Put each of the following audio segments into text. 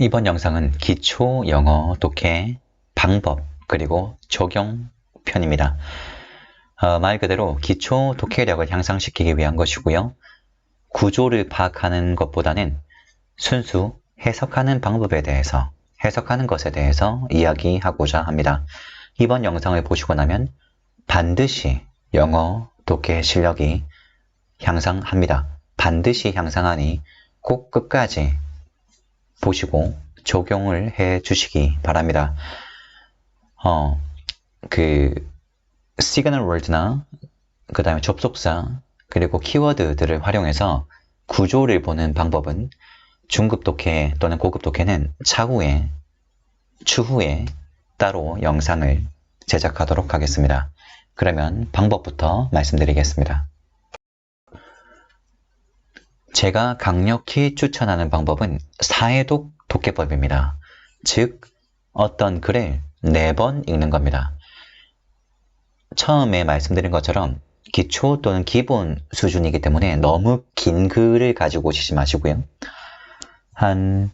이번 영상은 기초 영어 독해 방법 그리고 적용 편입니다. 말 그대로 기초 독해력을 향상시키기 위한 것이고요. 구조를 파악하는 것보다는 순수 해석하는 방법에 대해서, 해석하는 것에 대해서 이야기하고자 합니다. 이번 영상을 보시고 나면 반드시 영어 독해 실력이 향상합니다. 반드시 향상하니 꼭 끝까지 보시고 적용을 해 주시기 바랍니다. 시그널 월드나 그 다음에 접속사 그리고 키워드들을 활용해서 구조를 보는 방법은 중급 독해 또는 고급 독해는 추후에 따로 영상을 제작하도록 하겠습니다. 그러면 방법부터 말씀드리겠습니다. 제가 강력히 추천하는 방법은 사해독 독해법입니다. 즉, 어떤 글을 4번 읽는 겁니다. 처음에 말씀드린 것처럼 기초 또는 기본 수준이기 때문에 너무 긴 글을 가지고 오시지 마시고요. 한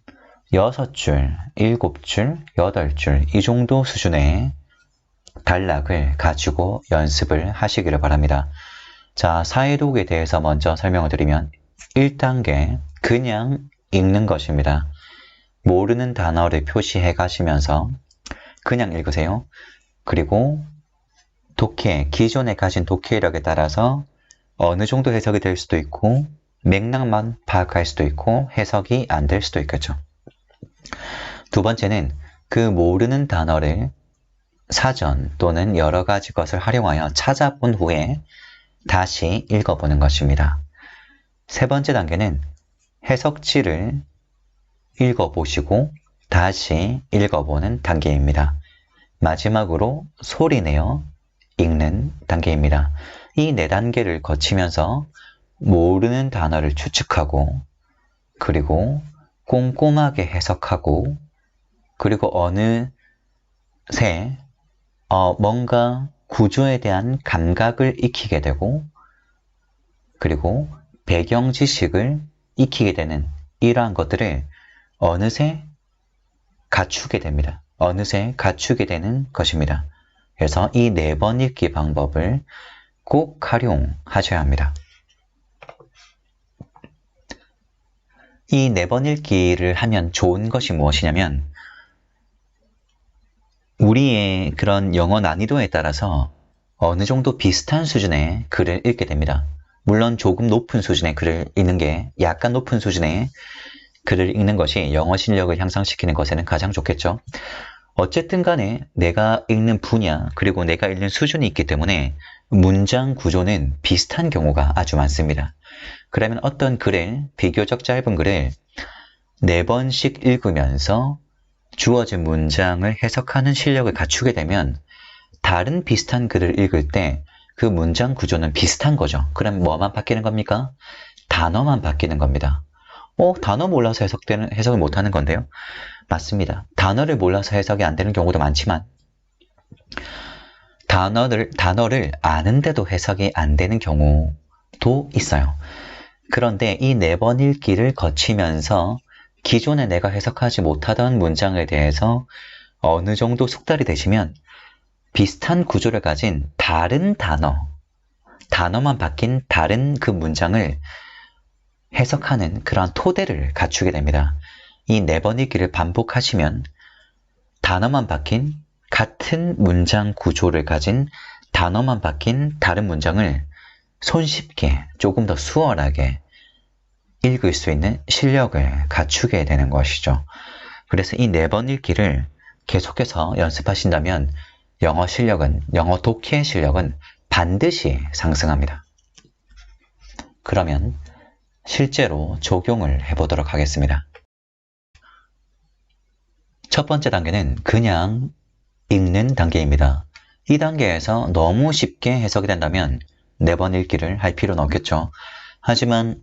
6줄, 7줄, 8줄 이 정도 수준의 단락을 가지고 연습을 하시기를 바랍니다. 자, 사해독에 대해서 먼저 설명을 드리면 1단계 그냥 읽는 것입니다. 모르는 단어를 표시해 가시면서 그냥 읽으세요. 그리고 기존에 가진 독해력에 따라서 어느 정도 해석이 될 수도 있고 맥락만 파악할 수도 있고 해석이 안 될 수도 있겠죠. 두 번째는 그 모르는 단어를 사전 또는 여러 가지 것을 활용하여 찾아본 후에 다시 읽어보는 것입니다. 세 번째 단계는 해석지를 읽어보시고 다시 읽어보는 단계입니다. 마지막으로 소리내어 읽는 단계입니다. 이 4단계를 거치면서 모르는 단어를 추측하고 그리고 꼼꼼하게 해석하고 그리고 어느새 뭔가 구조에 대한 감각을 익히게 되고 그리고 배경 지식을 익히게 되는 이러한 것들을 어느새 갖추게 됩니다. 어느새 갖추게 되는 것입니다. 그래서 이 4번 읽기 방법을 꼭 활용하셔야 합니다. 이 4번 읽기를 하면 좋은 것이 무엇이냐면 우리의 그런 영어 난이도에 따라서 어느 정도 비슷한 수준의 글을 읽게 됩니다. 물론 조금 높은 수준의 글을 읽는 게 약간 높은 수준의 글을 읽는 것이 영어 실력을 향상시키는 것에는 가장 좋겠죠. 어쨌든 간에 내가 읽는 분야 그리고 내가 읽는 수준이 있기 때문에 문장 구조는 비슷한 경우가 아주 많습니다. 그러면 어떤 글을 비교적 짧은 글을 4번씩 읽으면서 주어진 문장을 해석하는 실력을 갖추게 되면 다른 비슷한 글을 읽을 때 그 문장 구조는 비슷한 거죠. 그럼 뭐만 바뀌는 겁니까? 단어만 바뀌는 겁니다. 단어 몰라서 해석을 못하는 건데요. 맞습니다. 단어를 몰라서 해석이 안 되는 경우도 많지만 단어를 아는데도 해석이 안 되는 경우도 있어요. 그런데 이 4번 읽기를 거치면서 기존에 내가 해석하지 못하던 문장에 대해서 어느 정도 숙달이 되시면 비슷한 구조를 가진 다른 단어만 바뀐 다른 그 문장을 해석하는 그러한 토대를 갖추게 됩니다. 이 4번 읽기를 반복하시면 단어만 바뀐 같은 문장 구조를 가진 단어만 바뀐 다른 문장을 손쉽게 조금 더 수월하게 읽을 수 있는 실력을 갖추게 되는 것이죠. 그래서 이 4번 읽기를 계속해서 연습하신다면 영어 독해 실력은 반드시 상승합니다. 그러면 실제로 적용을 해보도록 하겠습니다. 첫 번째 단계는 그냥 읽는 단계입니다. 이 단계에서 너무 쉽게 해석이 된다면 4번 읽기를 할 필요는 없겠죠. 하지만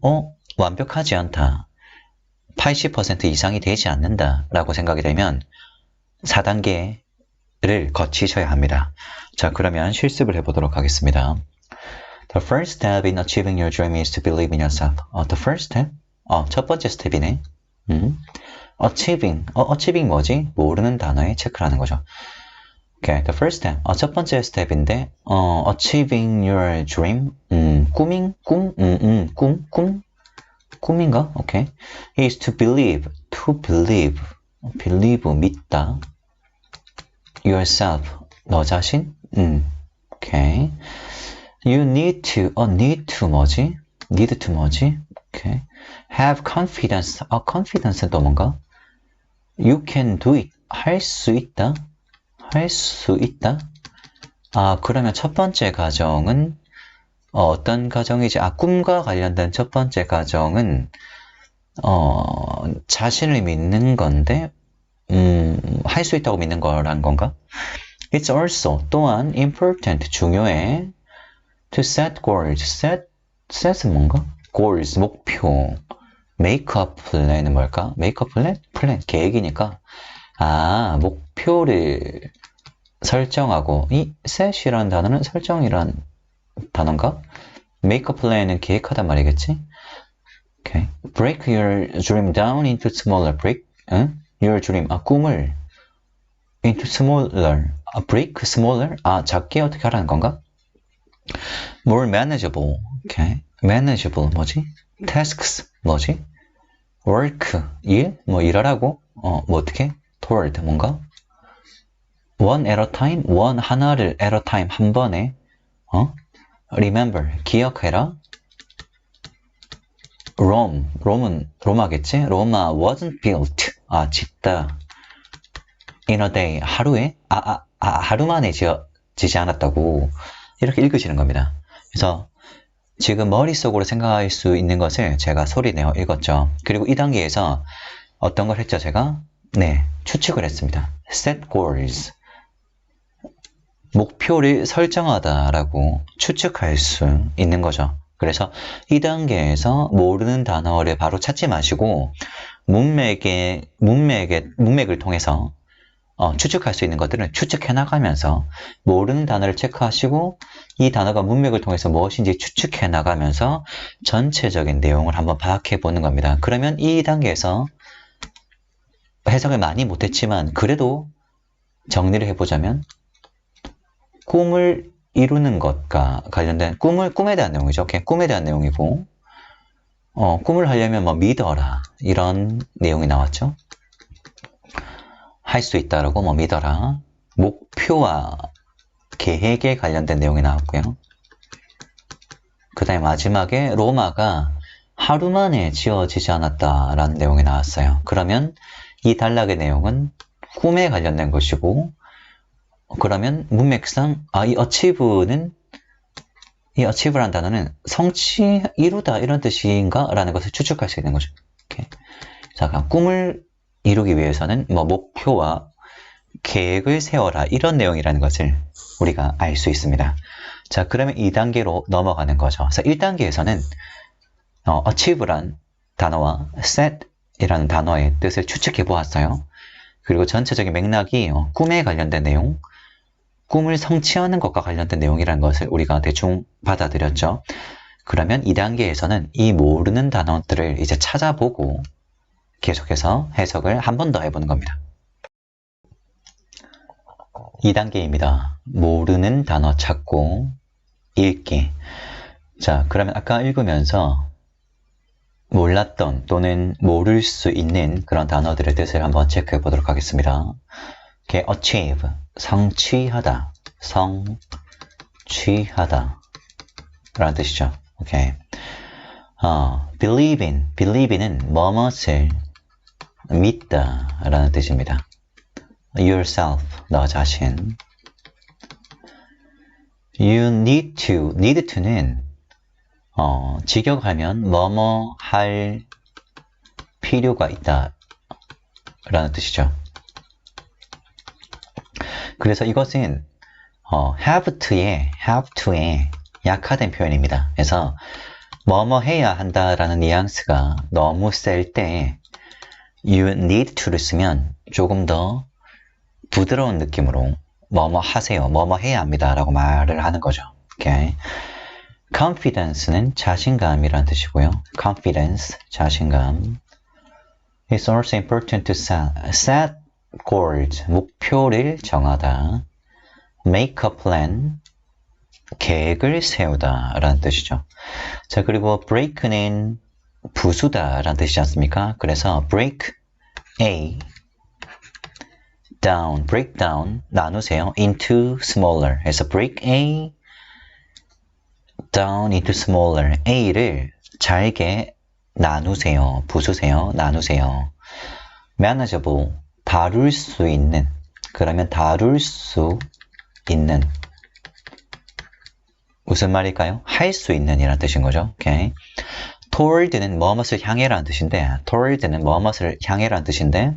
완벽하지 않다. 80% 이상이 되지 않는다 라고 생각이 되면 4단계를 거치셔야 합니다. 자, 그러면 실습을 해보도록 하겠습니다. The first step in achieving your dream is to believe in yourself. The first step? 첫 번째 스텝이네. achieving 뭐지? 모르는 단어에 체크를 하는 거죠. Okay, the first step. 첫 번째 스텝인데, achieving your dream. 꿈인가? Okay. is to believe. believe, 믿다. yourself, 너 자신. Okay. You need to 뭐지? need to 뭐지? Okay. have confidence. confidence는 또 뭔가? You can do it. 할 수 있다. 그러면 첫 번째 가정은 어떤 가정이지? 꿈과 관련된 첫 번째 가정은 자신을 믿는 건데 할 수 있다고 믿는 거란 건가? It's also 또한 important 중요해 to set goals. set은 뭔가? goals 목표. make a plan은 뭘까? make a plan 계획이니까 목표를 설정하고 이 set이라는 단어는 설정이란 단어인가? make a plan은 계획하단 말이겠지? Okay. break your dream down into smaller break. your dream 꿈을 into smaller break smaller 작게 어떻게 하라는 건가? more manageable. Okay. manageable 뭐지? tasks 뭐지? work 일 일하라고 뭐 어떻게? toward 뭔가? one at a time 하나를 at a time 한 번에 remember 기억해라. Rome은 로마겠지? 로마 wasn't built 짓다 in a day 하루에 하루 만에 지지 않았다고 이렇게 읽으시는 겁니다. 그래서 지금 머릿속으로 생각할 수 있는 것을 제가 소리내어 읽었죠. 그리고 이 단계에서 어떤 걸 했죠? 제가 추측을 했습니다. set goals 목표를 설정하다라고 추측할 수 있는 거죠. 그래서 이 단계에서 모르는 단어를 바로 찾지 마시고 문맥을 통해서 추측할 수 있는 것들을 추측해 나가면서 모르는 단어를 체크하시고 이 단어가 문맥을 통해서 무엇인지 추측해 나가면서 전체적인 내용을 한번 파악해 보는 겁니다. 그러면 이 단계에서 해석을 많이 못했지만 그래도 정리를 해보자면 꿈을 이루는 것과 관련된 꿈에 대한 내용이죠. 꿈에 대한 내용이고 꿈을 하려면 믿어라 이런 내용이 나왔죠. 할 수 있다라고 믿어라. 목표와 계획에 관련된 내용이 나왔고요. 그 다음에 마지막에 로마가 하루 만에 지어지지 않았다라는 내용이 나왔어요. 그러면 이 단락의 내용은 꿈에 관련된 것이고 그러면 문맥상 이 achieve란 단어는 성취, 이루다 이런 뜻인가? 라는 것을 추측할 수 있는 거죠. 이렇게. 자, 꿈을 이루기 위해서는 목표와 계획을 세워라 이런 내용이라는 것을 우리가 알 수 있습니다. 자, 그러면 2단계로 넘어가는 거죠. 그래서 1단계에서는 achieve란 단어와 set이라는 단어의 뜻을 추측해 보았어요. 그리고 전체적인 맥락이 꿈에 관련된 내용, 꿈을 성취하는 것과 관련된 내용이라는 것을 우리가 대충 받아들였죠. 그러면 2단계에서는 이 모르는 단어들을 이제 찾아보고 계속해서 해석을 한 번 더 해보는 겁니다. 2단계입니다. 모르는 단어 찾고 읽기. 자, 그러면 아까 읽으면서 몰랐던 또는 모를 수 있는 그런 단어들의 뜻을 한번 체크해 보도록 하겠습니다. achieve, 성취하다, 라는 뜻이죠. 오케이. believe는 뭐뭇을 믿다 라는 뜻입니다. yourself, 너 자신. you need to는 직역하면 뭐뭐 할 필요가 있다 라는 뜻이죠. 그래서 이것은 have to의 약화된 표현입니다. 그래서 뭐뭐 해야 한다라는 뉘앙스가 너무 셀 때 you need to를 쓰면 조금 더 부드러운 느낌으로 뭐뭐 하세요, 뭐뭐 해야 합니다 라고 말을 하는 거죠. 오케이. confidence는 자신감이라는 뜻이고요. confidence, 자신감. It's also important to set goals, 목표를 정하다. Make a plan, 계획을 세우다 라는 뜻이죠. 자, 그리고 break는 부수다 라는 뜻이지 않습니까? 그래서 break A down, break down, 나누세요. into smaller. 그래서 break A down into smaller. A를 잘게 나누세요. 부수세요. 나누세요. manageable, 다룰 수 있는. 그러면 다룰 수 있는. 무슨 말일까요? 할 수 있는 이라는 뜻인 거죠. 오케이. toward는 뭐뭇을 향해라는 뜻인데, toward는 뭐뭇을 향해라는 뜻인데,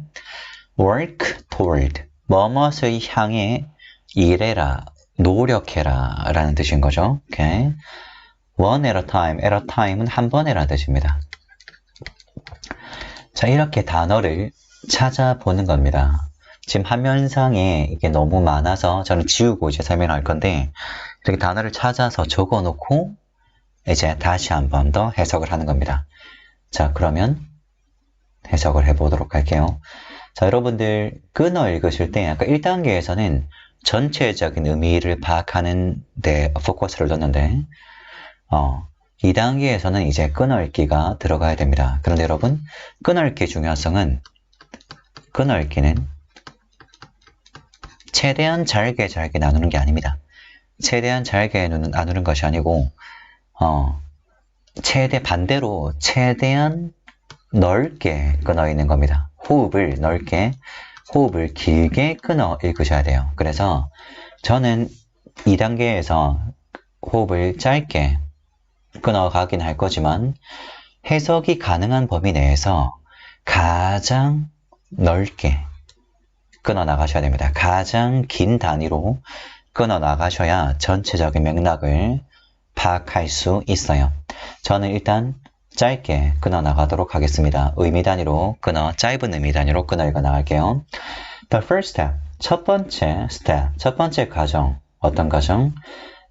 work toward, 뭐뭇을 향해 일해라, 노력해라 라는 뜻인 거죠. 오케이. one at a time은 한 번에라는 뜻입니다. 자, 이렇게 단어를 찾아보는 겁니다. 지금 화면상에 이게 너무 많아서 저는 지우고 이제 설명할 건데, 이렇게 단어를 찾아서 적어 놓고 이제 다시 한 번 더 해석을 하는 겁니다. 자, 그러면 해석을 해보도록 할게요. 자, 여러분들 끊어 읽으실 때 아까 1단계에서는 전체적인 의미를 파악하는 데 포커스를 뒀는데 2단계에서는 이제 끊어 읽기가 들어가야 됩니다. 그런데 여러분, 끊어 읽기의 중요성은 끊어 읽기는 최대한 잘게 나누는 게 아닙니다. 최대한 잘게 나누는 것이 아니고 반대로 최대한 넓게 끊어 있는 겁니다. 호흡을 넓게, 호흡을 길게 끊어 읽으셔야 돼요. 그래서 저는 2단계에서 호흡을 짧게 끊어 가긴 할 거지만 해석이 가능한 범위 내에서 가장 넓게 끊어 나가셔야 됩니다. 가장 긴 단위로 끊어 나가셔야 전체적인 맥락을 파악할 수 있어요. 저는 일단 짧게 끊어 나가도록 하겠습니다. 의미 단위로 짧은 의미 단위로 끊어 읽어 나갈게요. The first step, 첫 번째 step, 첫 번째 과정, 어떤 과정?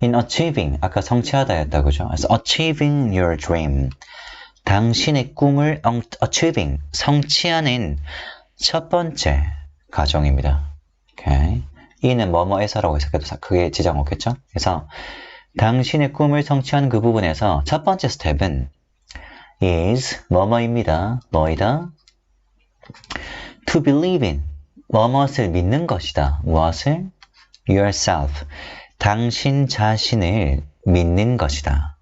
In achieving, 아까 성취하다였다, 그죠? 그래서 achieving your dream, 당신의 꿈을 achieving, 성취하는 첫 번째 과정입니다. 오케이. 이는 뭐뭐에서라고 해석해도 크게 지장 없겠죠? 그래서 당신의 꿈을 성취하는 그 부분에서 첫 번째 스텝은 is 뭐뭐입니다. 뭐이다? To believe in 뭐뭇을 믿는 것이다. 무엇을? yourself 당신 자신을 믿는 것이다.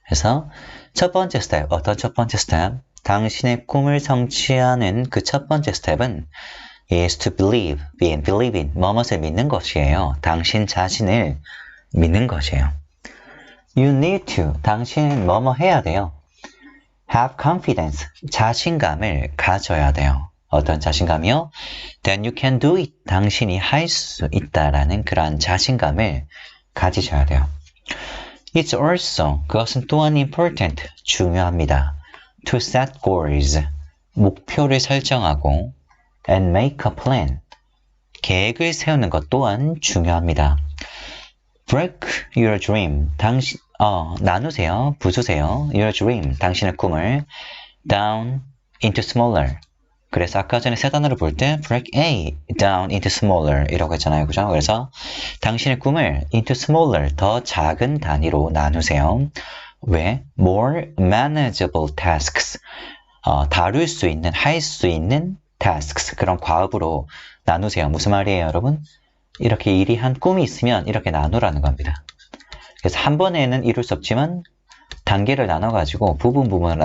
그래서 첫 번째 스텝, 어떤 첫 번째 스텝? 당신의 꿈을 성취하는 그 첫 번째 스텝은 is to believe in 뭐뭇을 믿는 것이에요. 당신 자신을 믿는 것이에요. You need to, 당신은 뭐뭐 해야 돼요. Have confidence, 자신감을 가져야 돼요. 어떤 자신감이요? Then you can do it, 당신이 할 수 있다라는 그러한 자신감을 가지셔야 돼요. It's also, 그것은 또한 important, 중요합니다. To set goals, 목표를 설정하고 and make a plan, 계획을 세우는 것 또한 중요합니다. Break your dream, 나누세요, 부수세요. Your dream, 당신의 꿈을 down into smaller. 그래서 아까 전에 세 단어를 볼 때 break A down into smaller 이라고 했잖아요, 그죠? 그래서 당신의 꿈을 into smaller, 더 작은 단위로 나누세요. 왜? More manageable tasks, 다룰 수 있는, 할 수 있는 tasks, 그런 과업으로 나누세요. 무슨 말이에요, 여러분? 이렇게 일이 한 꿈이 있으면 이렇게 나누라는 겁니다. 그래서 한 번에는 이룰 수 없지만 단계를 나눠가지고 부분을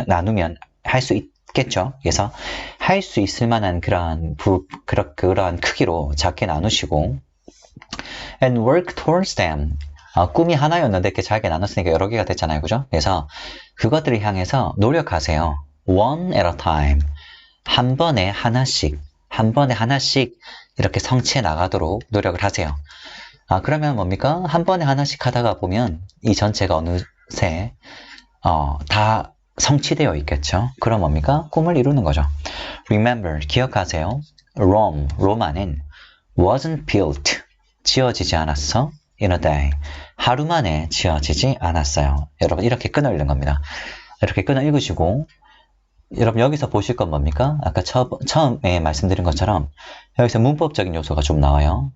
나누면 할 수 있겠죠. 그래서 할 수 있을 만한 그러한 크기로 작게 나누시고 and work towards them. 꿈이 하나였는데 이렇게 작게 나눴으니까 여러 개가 됐잖아요, 그죠? 그래서 그것들을 향해서 노력하세요. One at a time. 한 번에 하나씩 이렇게 성취해 나가도록 노력을 하세요. 그러면 뭡니까? 한 번에 하나씩 하다가 보면 이 전체가 어느새 다 성취되어 있겠죠. 그럼 뭡니까? 꿈을 이루는 거죠. Remember, 기억하세요. 로마는 wasn't built, 지어지지 않았어. In a day, 하루 만에 지어지지 않았어요. 여러분, 이렇게 끊어 읽는 겁니다. 이렇게 끊어 읽으시고 여러분 여기서 보실 건 뭡니까? 아까 처음에 말씀드린 것처럼 여기서 문법적인 요소가 좀 나와요.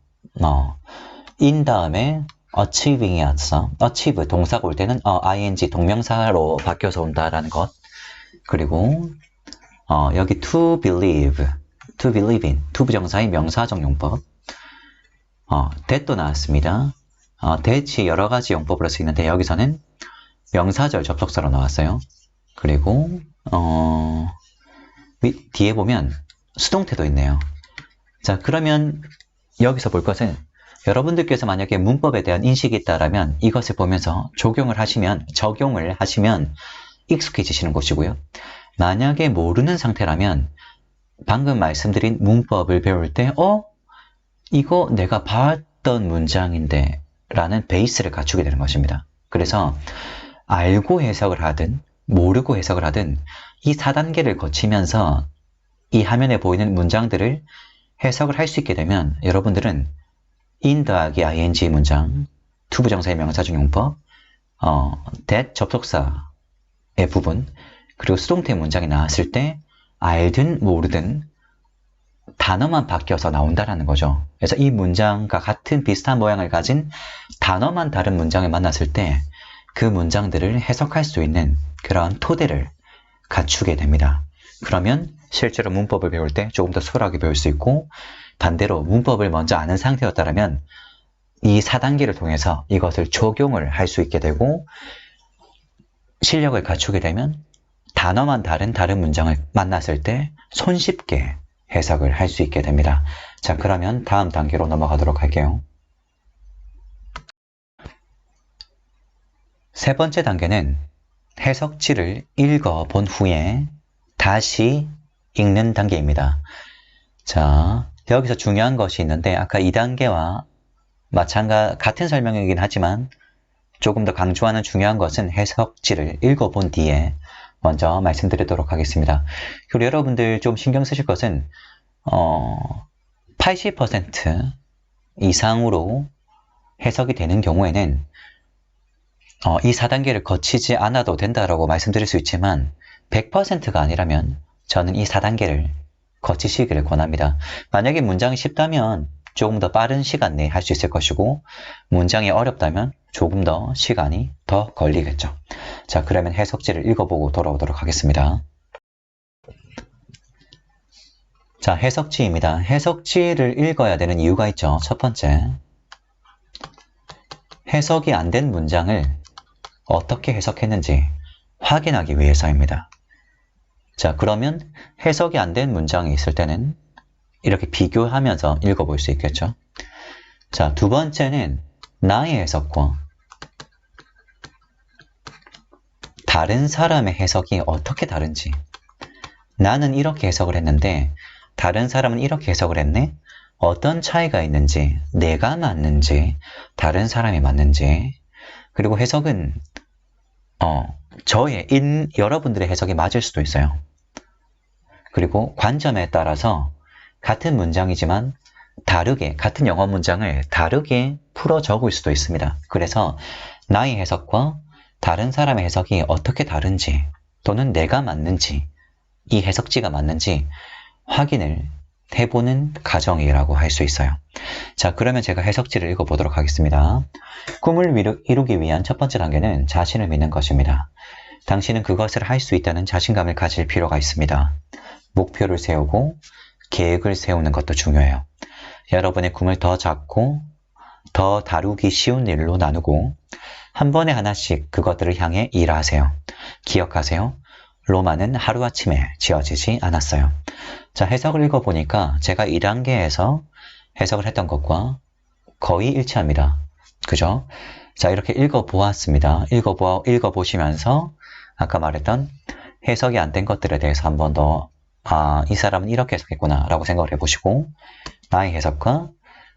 in 다음에 achieving이 왔어. achieve 동사가 올 때는 ing 동명사로 바뀌어서 온다라는 것. 그리고 여기 to believe in to 부정사의 명사적 용법. that도 나왔습니다. that이 여러 가지 용법으로 쓰이는데 여기서는 명사절 접속사로 나왔어요. 그리고 뒤에 보면 수동태도 있네요. 자, 그러면 여기서 볼 것은 여러분들께서 만약에 문법에 대한 인식이 있다라면 이것을 보면서 적용을 하시면 익숙해지시는 것이고요. 만약에 모르는 상태라면 방금 말씀드린 문법을 배울 때 이거 내가 봤던 문장인데 라는 베이스를 갖추게 되는 것입니다. 그래서 알고 해석을 하든 모르고 해석을 하든 이 4단계를 거치면서 이 화면에 보이는 문장들을 해석을 할 수 있게 되면 여러분들은 in 더하기 ing 문장, to 부정사의 명사적 용법, that 접속사의 부분, 그리고 수동태 문장이 나왔을 때 알든 모르든 단어만 바뀌어서 나온다라는 거죠. 그래서 이 문장과 같은 비슷한 모양을 가진 단어만 다른 문장을 만났을 때 그 문장들을 해석할 수 있는 그러한 토대를 갖추게 됩니다. 그러면 실제로 문법을 배울 때 조금 더 수월하게 배울 수 있고 반대로 문법을 먼저 아는 상태였다면 이 4단계를 통해서 이것을 적용을 할 수 있게 되고 실력을 갖추게 되면 단어만 다른 문장을 만났을 때 손쉽게 해석을 할 수 있게 됩니다. 자, 그러면 다음 단계로 넘어가도록 할게요. 세 번째 단계는 해석지를 읽어본 후에 다시 읽는 단계입니다. 자, 여기서 중요한 것이 있는데 아까 2단계와 같은 설명이긴 하지만 조금 더 강조하는 중요한 것은 해석지를 읽어본 뒤에 먼저 말씀드리도록 하겠습니다. 그리고 여러분들 좀 신경 쓰실 것은 80% 이상으로 해석이 되는 경우에는 이 4단계를 거치지 않아도 된다라고 말씀드릴 수 있지만 100%가 아니라면 저는 이 4단계를 거치시기를 권합니다. 만약에 문장이 쉽다면 조금 더 빠른 시간 내에 할 수 있을 것이고 문장이 어렵다면 조금 더 시간이 더 걸리겠죠. 자, 그러면 해석지를 읽어보고 돌아오도록 하겠습니다. 자, 해석지입니다. 해석지를 읽어야 되는 이유가 있죠. 첫 번째, 해석이 안 된 문장을 어떻게 해석했는지 확인하기 위해서입니다. 자, 그러면 해석이 안 된 문장이 있을 때는 이렇게 비교하면서 읽어볼 수 있겠죠. 자, 두 번째는 나의 해석과 다른 사람의 해석이 어떻게 다른지. 나는 이렇게 해석을 했는데 다른 사람은 이렇게 해석을 했네? 어떤 차이가 있는지, 내가 맞는지, 다른 사람이 맞는지. 그리고 해석은 여러분들의 해석이 맞을 수도 있어요. 그리고 관점에 따라서 같은 문장이지만 같은 영어 문장을 다르게 풀어 적을 수도 있습니다. 그래서 나의 해석과 다른 사람의 해석이 어떻게 다른지 또는 내가 맞는지 이 해석지가 맞는지 확인을 해보는 과정이라고 할 수 있어요. 자, 그러면 제가 해석지를 읽어보도록 하겠습니다. 꿈을 이루기 위한 첫 번째 단계는 자신을 믿는 것입니다. 당신은 그것을 할 수 있다는 자신감을 가질 필요가 있습니다. 목표를 세우고 계획을 세우는 것도 중요해요. 여러분의 꿈을 더 작고 더 다루기 쉬운 일로 나누고 한 번에 하나씩 그것들을 향해 일하세요. 기억하세요. 로마는 하루아침에 지어지지 않았어요. 자, 해석을 읽어보니까 제가 2단계에서 해석을 했던 것과 거의 일치합니다. 그죠? 자, 이렇게 읽어보았습니다. 읽어보시면서 아까 말했던 해석이 안 된 것들에 대해서 한 번 더 이 사람은 이렇게 해석했구나 라고 생각을 해보시고 나의 해석과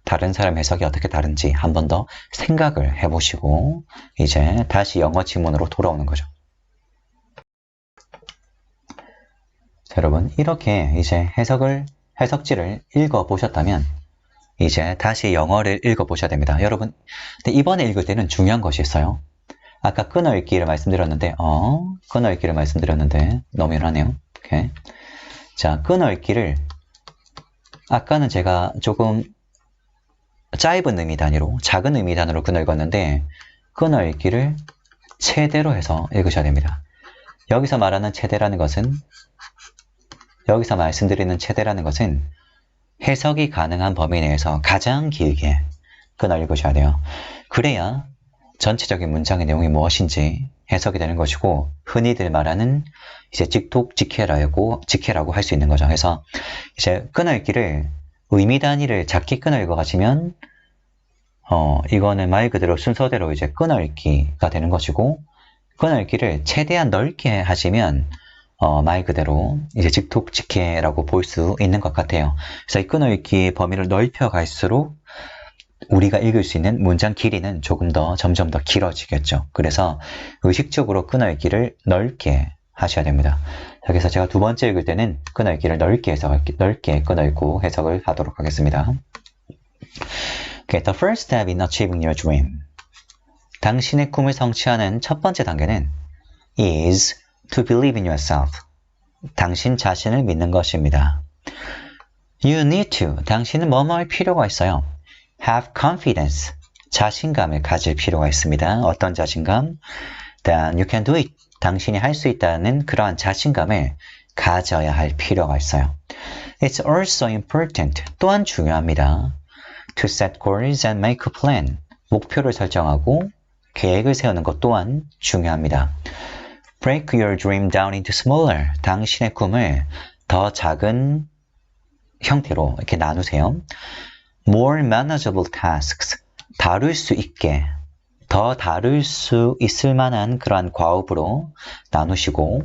다른 사람 해석이 어떻게 다른지 한 번 더 생각을 해보시고 이제 다시 영어 지문으로 돌아오는 거죠. 자, 여러분 이렇게 이제 해석지를 읽어보셨다면 이제 다시 영어를 읽어보셔야 됩니다. 여러분 근데 이번에 읽을 때는 중요한 것이 있어요. 아까 끊어읽기를 말씀드렸는데 끊어읽기를 말씀드렸는데 너무 일하네요. 오케이. 자, 끊어읽기를 아까는 제가 조금 짧은 의미 단위로, 작은 의미 단위로 끊어읽었는데 끊어읽기를 최대로 해서 읽으셔야 됩니다. 여기서 말하는 최대라는 것은, 여기서 말씀드리는 최대라는 것은 해석이 가능한 범위 내에서 가장 길게 끊어 읽으셔야 돼요. 그래야 전체적인 문장의 내용이 무엇인지 해석이 되는 것이고, 흔히들 말하는 이제 직독직해라고 할 수 있는 거죠. 그래서 이제 끊어 읽기를 의미 단위를 작게 끊어 읽어 가시면 이거는 말 그대로 순서대로 이제 끊어 읽기가 되는 것이고, 끊어 읽기를 최대한 넓게 하시면 말 그대로 이제 직독직해라고 볼 수 있는 것 같아요. 그래서 이 끊어 읽기의 범위를 넓혀 갈수록 우리가 읽을 수 있는 문장 길이는 조금 더 점점 더 길어지겠죠. 그래서 의식적으로 끊어 읽기를 넓게 하셔야 됩니다. 그래서 제가 두 번째 읽을 때는 끊어 읽기를 넓게 끊어 읽고 해석을 하도록 하겠습니다. Okay, the first step in achieving your dream. 당신의 꿈을 성취하는 첫 번째 단계는 is to believe in yourself. 당신 자신을 믿는 것입니다. You need to. 당신은 뭐뭐 할 필요가 있어요. Have confidence. 자신감을 가질 필요가 있습니다. 어떤 자신감? That you can do it. 당신이 할 수 있다는 그러한 자신감을 가져야 할 필요가 있어요. It's also important. 또한 중요합니다. To set goals and make a plan. 목표를 설정하고 계획을 세우는 것 또한 중요합니다. Break your dream down into smaller. 당신의 꿈을 더 작은 형태로 이렇게 나누세요. More manageable tasks. 다룰 수 있게, 더 다룰 수 있을 만한 그러한 과업으로 나누시고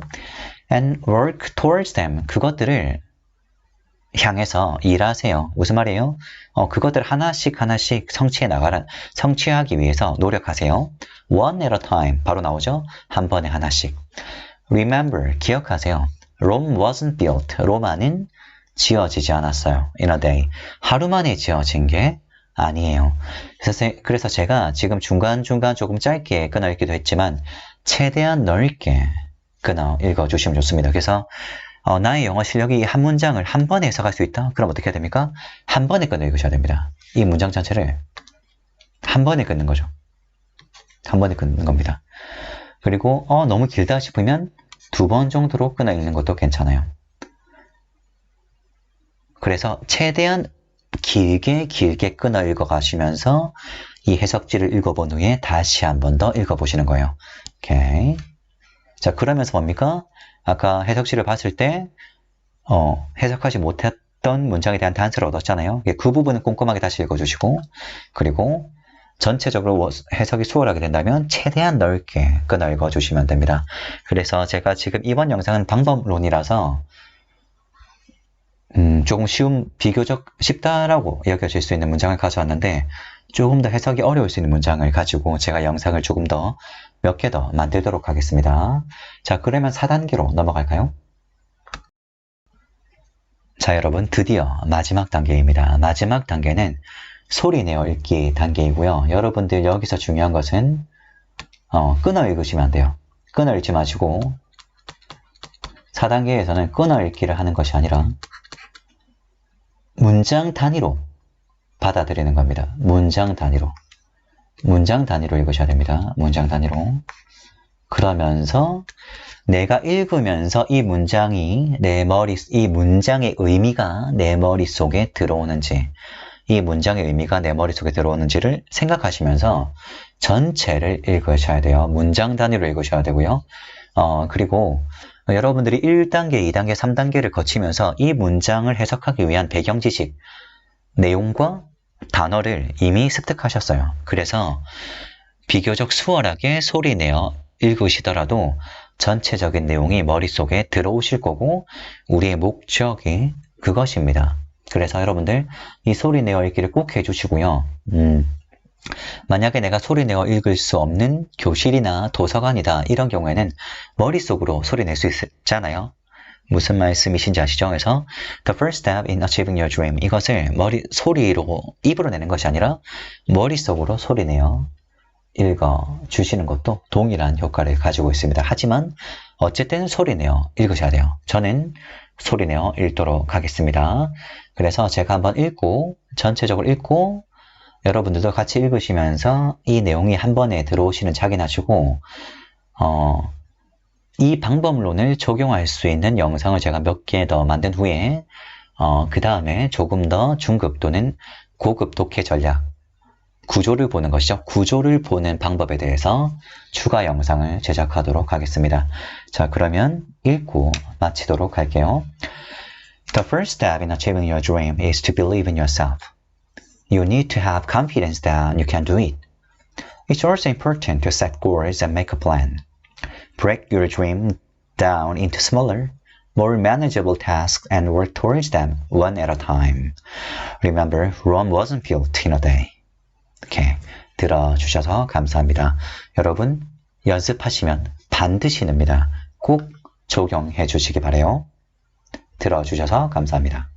and work towards them. 그것들을 향해서 일하세요. 무슨 말이에요? 그것들 하나씩 성취하기 위해서 노력하세요. One at a time. 바로 나오죠? 한 번에 하나씩. Remember. 기억하세요. Rome wasn't built. 로마는 지어지지 않았어요. In a day. 하루 만에 지어진 게 아니에요. 그래서 제가 지금 중간중간 조금 짧게 끊어 읽기도 했지만 최대한 넓게 끊어 읽어주시면 좋습니다. 그래서 나의 영어 실력이 한 문장을 한 번에 해석할 수 있다? 그럼 어떻게 해야 됩니까? 한 번에 끊어 읽으셔야 됩니다. 이 문장 전체를 한 번에 끊는 거죠. 한 번에 끊는 겁니다. 그리고 너무 길다 싶으면 두 번 정도로 끊어 읽는 것도 괜찮아요. 그래서 최대한 길게 끊어 읽어 가시면서 이 해석지를 읽어본 후에 다시 한 번 더 읽어보시는 거예요. 오케이. 자, 그러면서 뭡니까? 아까 해석지를 봤을 때 해석하지 못했던 문장에 대한 단서를 얻었잖아요. 그 부분은 꼼꼼하게 다시 읽어주시고, 그리고 전체적으로 해석이 수월하게 된다면 최대한 넓게 끊어 읽어주시면 됩니다. 그래서 제가 지금 이번 영상은 방법론이라서 조금 비교적 쉽다라고 여겨질 수 있는 문장을 가져왔는데, 조금 더 해석이 어려울 수 있는 문장을 가지고 제가 영상을 조금 더 몇 개 더 만들도록 하겠습니다. 자, 그러면 4단계로 넘어갈까요? 자, 여러분, 드디어 마지막 단계입니다. 마지막 단계는 소리 내어 읽기 단계이고요. 여러분들 여기서 중요한 것은 끊어 읽으시면 안 돼요. 끊어 읽지 마시고 4단계에서는 끊어 읽기를 하는 것이 아니라 문장 단위로 받아들이는 겁니다. 문장 단위로 읽으셔야 됩니다. 문장 단위로. 그러면서 내가 읽으면서 이 문장의 의미가 내 머릿속에 들어오는지, 이 문장의 의미가 내 머릿속에 들어오는지를 생각하시면서 전체를 읽으셔야 돼요. 문장 단위로 읽으셔야 되고요. 그리고 여러분들이 1단계, 2단계, 3단계를 거치면서 이 문장을 해석하기 위한 배경 지식, 내용과 단어를 이미 습득하셨어요. 그래서 비교적 수월하게 소리 내어 읽으시더라도 전체적인 내용이 머릿속에 들어오실 거고, 우리의 목적이 그것입니다. 그래서 여러분들 이 소리 내어 읽기를 꼭 해주시고요. 만약에 내가 소리 내어 읽을 수 없는 교실이나 도서관이다, 이런 경우에는 머릿속으로 소리 낼 수 있잖아요. 무슨 말씀이신지 아시죠? 그래서 The first step in achieving your dream, 이것을 소리로 입으로 내는 것이 아니라 머릿속으로 소리 내어 읽어 주시는 것도 동일한 효과를 가지고 있습니다. 하지만 어쨌든 소리내어 읽으셔야 돼요. 저는 소리내어 읽도록 하겠습니다. 그래서 제가 한번 읽고 전체적으로 읽고 여러분들도 같이 읽으시면서 이 내용이 한 번에 들어오시는지 확인하시고 이 방법론을 적용할 수 있는 영상을 제가 몇 개 더 만든 후에 그 다음에 조금 더 중급 또는 고급 독해 전략 구조를 보는 것이죠. 구조를 보는 방법에 대해서 추가 영상을 제작하도록 하겠습니다. 자, 그러면 읽고 마치도록 할게요. The first step in achieving your dream is to believe in yourself. You need to have confidence that you can do it. It's also important to set goals and make a plan. Break your dream down into smaller, more manageable tasks and work towards them one at a time. Remember, Rome wasn't built in a day. 이렇게 들어주셔서 감사합니다. 여러분 연습하시면 반드시 늡니다. 꼭 적용해 주시기 바라요. 들어주셔서 감사합니다.